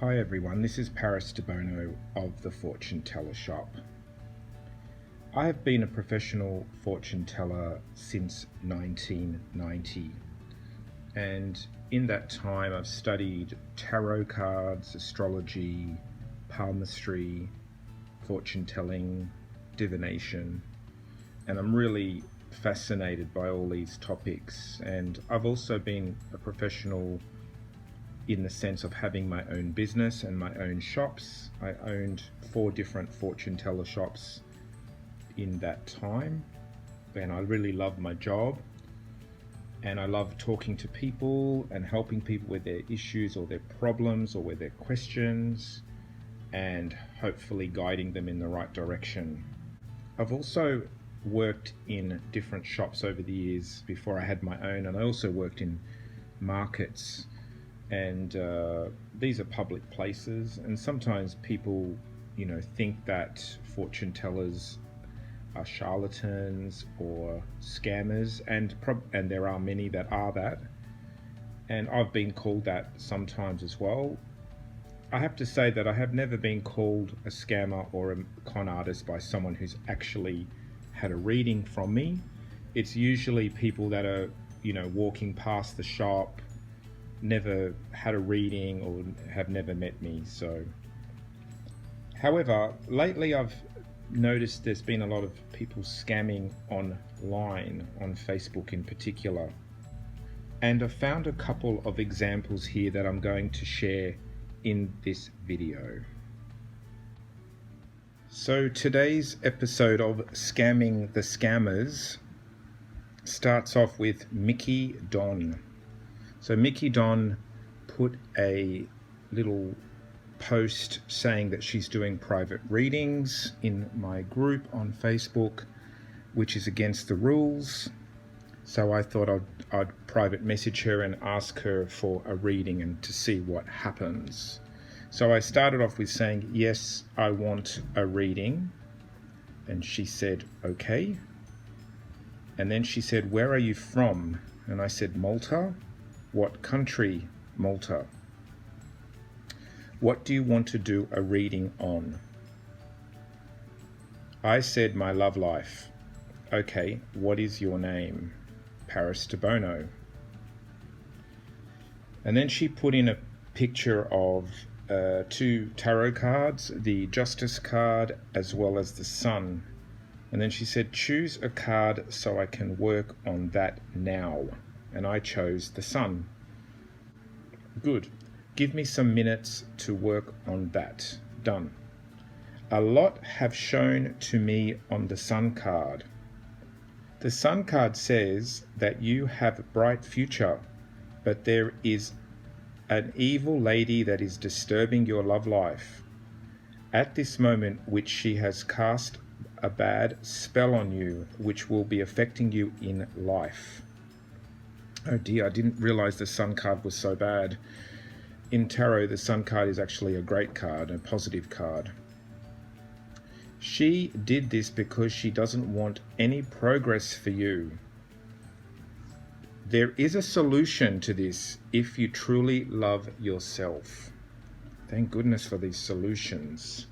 Hi everyone, this is Debono of the Fortune Teller Shop. I have been a professional fortune teller since 1990, and in that time I've studied tarot cards, astrology, palmistry, fortune telling, divination, and I'm really fascinated by all these topics. And I've also been a professional in the sense of having my own business and my own shops. I owned 4 different fortune teller shops in that time, and I really loved my job, and I love talking to people and helping people with their issues or their problems or with their questions, and hopefully guiding them in the right direction. I've also worked in different shops over the years before I had my own, and I also worked in markets, and these are public places, and sometimes people think that fortune tellers are charlatans or scammers, and there are many that are that, and I've been called that sometimes as well. I have to say that I have never been called a scammer or a con artist by someone who's actually had a reading from me. It's usually people that are walking past the shop, never had a reading, or have never met me. So, however, lately I've noticed there's been a lot of people scamming online, on Facebook in particular, and I've found a couple of examples here that I'm going to share in this video. So today's episode of Scamming the Scammers starts off with Mickey Don. So Mickey Don put a little post saying that she's doing private readings in my group on Facebook, which is against the rules. So I thought I'd private message her and ask her for a reading and to see what happens. So I started off with saying, yes, I want a reading. And she said, okay. And then she said, where are you from? And I said, Malta. What country? Malta. What do you want to do a reading on? I said, my love life. Okay, what is your name? Debono. And then she put in a picture of 2 tarot cards, the Justice card as well as the Sun. And then she said, choose a card so I can work on that now. And I chose the Sun. Good. Give me some minutes to work on that. Done. A lot have shown to me on the Sun card. The Sun card says that you have a bright future, but there is an evil lady that is disturbing your love life at this moment, which she has cast a bad spell on you, which will be affecting you in life. Oh dear, I didn't realize the Sun card was so bad. In tarot, the Sun card is actually a great card, a positive card. She did this because she doesn't want any progress for you. There is a solution to this if you truly love yourself. Thank goodness for these solutions.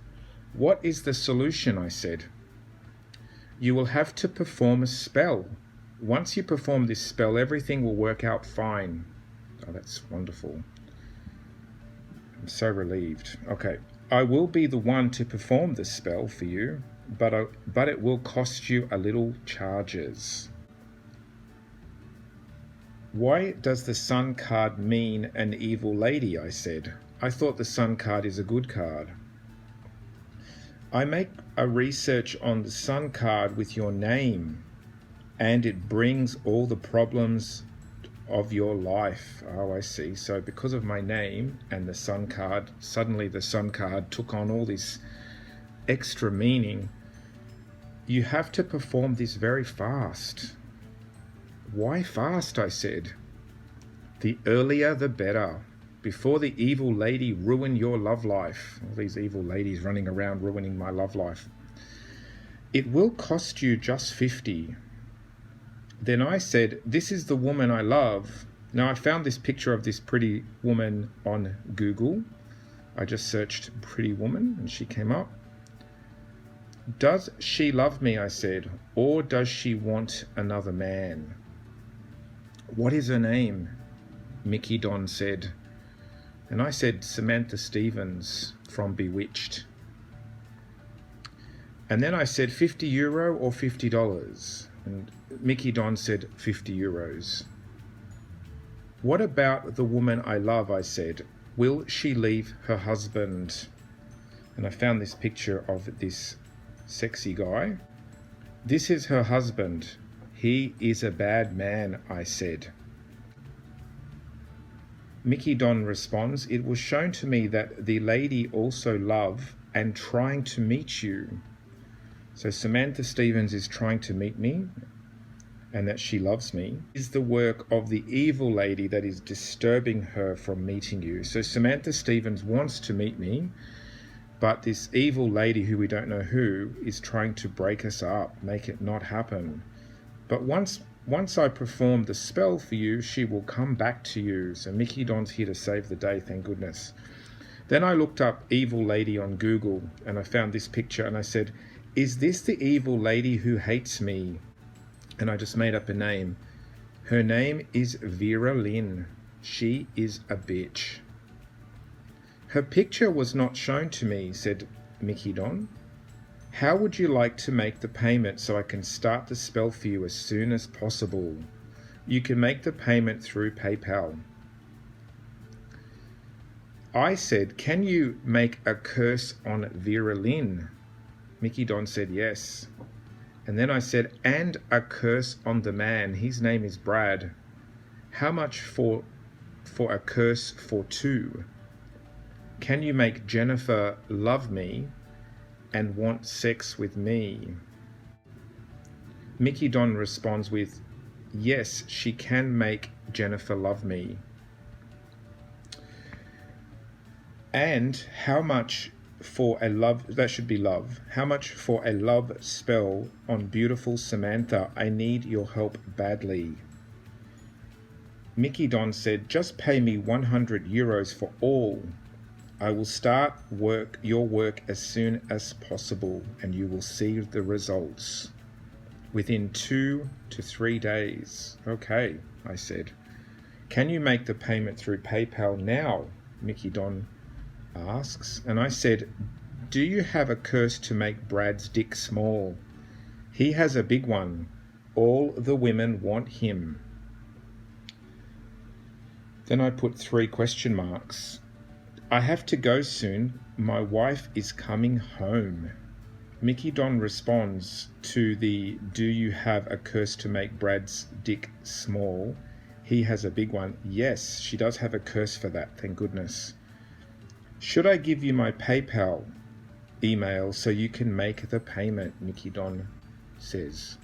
What is the solution? I said. You will have to perform a spell. Once you perform this spell, everything will work out fine. Oh, that's wonderful. I'm so relieved. Okay. I will be the one to perform the spell for you, but it will cost you a little charges. Why does the Sun card mean an evil lady? I said. I thought the Sun card is a good card. I make a research on the Sun card with your name, and it brings all the problems of your life. Oh, I see. So because of my name and the Sun card, suddenly the Sun card took on all this extra meaning. You have to perform this very fast. Why fast? I said. The earlier the better. Before the evil lady ruin your love life. All these evil ladies running around ruining my love life. It will cost you just 50. Then I said, this is the woman I love. Now I found this picture of this pretty woman on Google, I just searched pretty woman and she came up. Does she love me, I said, or does she want another man? What is her name? Mickey Don said. And I said, Samantha Stevens from Bewitched. And then I said, €50 or $50? And Mickey Don said, €50. What about the woman I love, I said. Will she leave her husband? And I found this picture of this sexy guy. This is her husband. He is a bad man, I said. Mickey Don responds, it was shown to me that the lady also love and trying to meet you. So Samantha Stevens is trying to meet me and that she loves me is the work of the evil lady that is disturbing her from meeting you. So Samantha Stevens wants to meet me, but this evil lady who we don't know who is trying to break us up, make it not happen. But once I perform the spell for you, she will come back to you. So Mickey Don's here to save the day, thank goodness. Then I looked up evil lady on Google and I found this picture and I said, is this the evil lady who hates me? And I just made up a name. Her name is Vera Lynn. She is a bitch. Her picture was not shown to me, said Mickey Don. How would you like to make the payment so I can start the spell for you as soon as possible? You can make the payment through PayPal. I said, can you make a curse on Vera Lynn? Mickey Don said yes. And then I said, and a curse on the man. His name is Brad. How much for a curse for 2? Can you make Jennifer love me and want sex with me? Mickey Don responds with, yes, she can make Jennifer love me. And how much for a love, that should be love. How much for a love spell on beautiful Samantha? I need your help badly. Mickey Don said, just pay me €100 for all. I will start your work as soon as possible and you will see the results within 2 to 3 days. Okay, I said. Can you make the payment through PayPal now? Mickey Don asks. And I said, do you have a curse to make Brad's dick small? He has a big one. All the women want him. Then I put 3 question marks. I have to go soon. My wife is coming home. Mickey Don responds to the, do you have a curse to make Brad's dick small? He has a big one. Yes, she does have a curse for that, thank goodness. Should I give you my PayPal email so you can make the payment? Mickey Don says.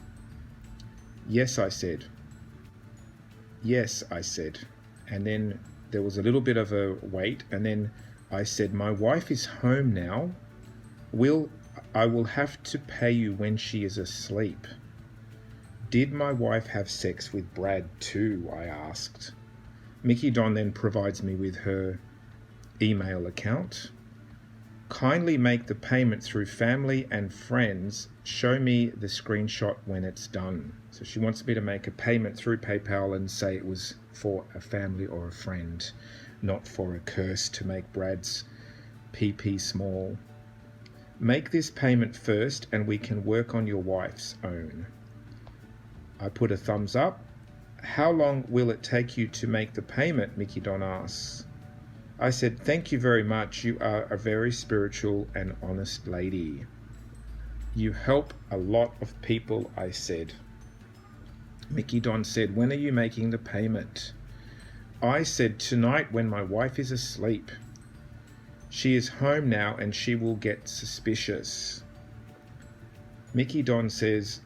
Yes, I said. Yes, I said. And then there was a little bit of a wait, and then I said, my wife is home now. I will have to pay you when she is asleep. Did my wife have sex with Brad too? I asked. Mickey Don then provides me with her email account. Kindly make the payment through family and friends. Show me the screenshot when it's done. So she wants me to make a payment through PayPal and say it was for a family or a friend, not for a curse to make Brad's PP small. Make this payment first and we can work on your wife's own. I put a thumbs up. How long will it take you to make the payment? Mickey Don asks. I said, thank you very much. You are a very spiritual and honest lady. You help a lot of people, I said. Mickey Don said, when are you making the payment? I said, tonight when my wife is asleep. She is home now and she will get suspicious. Mickey Don says,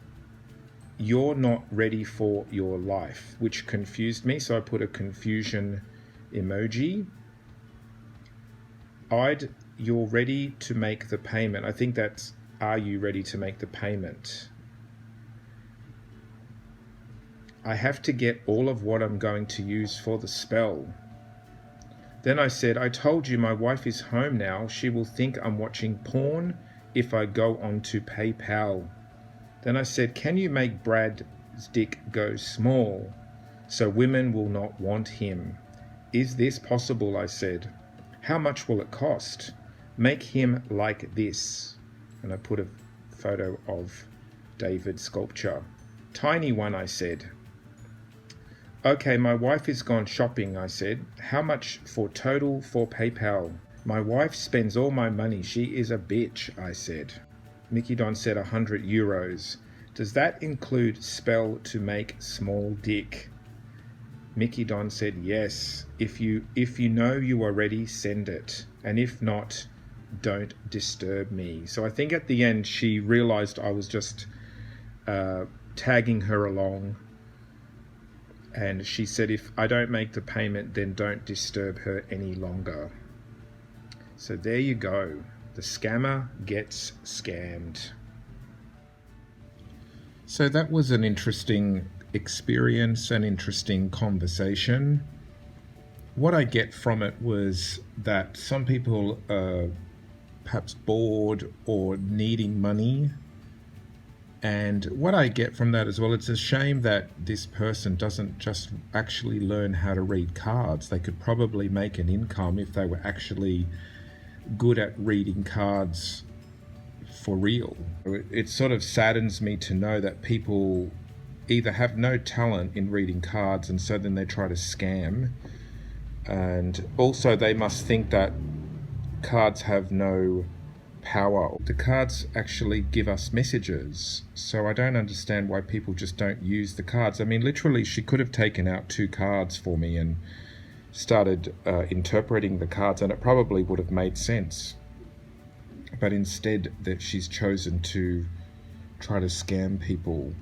you're not ready for your life, which confused me. So I put a confusion emoji. You're ready to make the payment. I think that's, are you ready to make the payment? I have to get all of what I'm going to use for the spell. Then I said, I told you my wife is home now. She will think I'm watching porn if I go on to PayPal. Then I said, can you make Brad's dick go small so women will not want him? Is this possible? I said. How much will it cost? Make him like this. And I put a photo of David's sculpture. Tiny one, I said. Okay, my wife is gone shopping, I said. How much for total for PayPal? My wife spends all my money. She is a bitch, I said. Mickey Don said 100 euros. Does that include spell to make small dick? Mickey Don said yes. If you know you are ready, send it. And if not, don't disturb me. So I think at the end she realized I was just tagging her along. And she said, if I don't make the payment, then don't disturb her any longer. So there you go. The scammer gets scammed. So that was an interesting experience, an interesting conversation. What I get from it was that some people are perhaps bored or needing money. And what I get from that as well, it's a shame that this person doesn't just actually learn how to read cards. They could probably make an income if they were actually good at reading cards for real. It sort of saddens me to know that people either have no talent in reading cards and so then they try to scam, and also they must think that cards have no power. The cards actually give us messages, so I don't understand why people just don't use the cards. I mean, literally she could have taken out 2 cards for me and started interpreting the cards, and it probably would have made sense, but instead that she's chosen to try to scam people.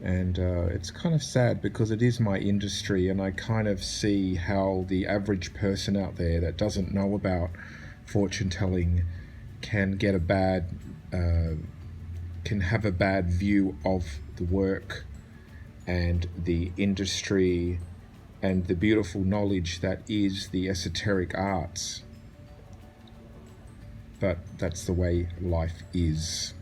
And it's kind of sad because it is my industry, and I kind of see how the average person out there that doesn't know about fortune telling can get a bad can have a bad view of the work and the industry and the beautiful knowledge that is the esoteric arts. But that's the way life is.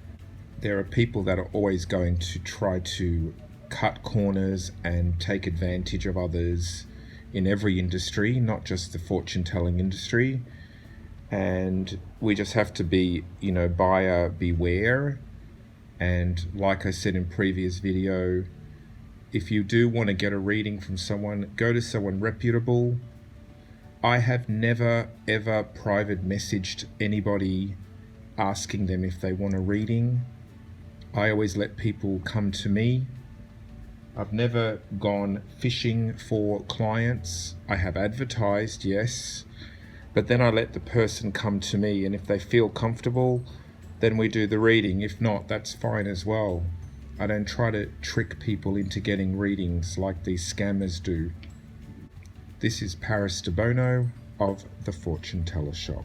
There are people that are always going to try to cut corners and take advantage of others in every industry, not just the fortune telling industry. And we just have to be, buyer beware. And like I said in previous video, if you do want to get a reading from someone, go to someone reputable. I have never ever private messaged anybody asking them if they want a reading. I always let people come to me. I've never gone fishing for clients. I have advertised, yes, but then I let the person come to me, and if they feel comfortable, then we do the reading. If not, that's fine as well. I don't try to trick people into getting readings like these scammers do. This is Debono of the Fortune Teller Shop.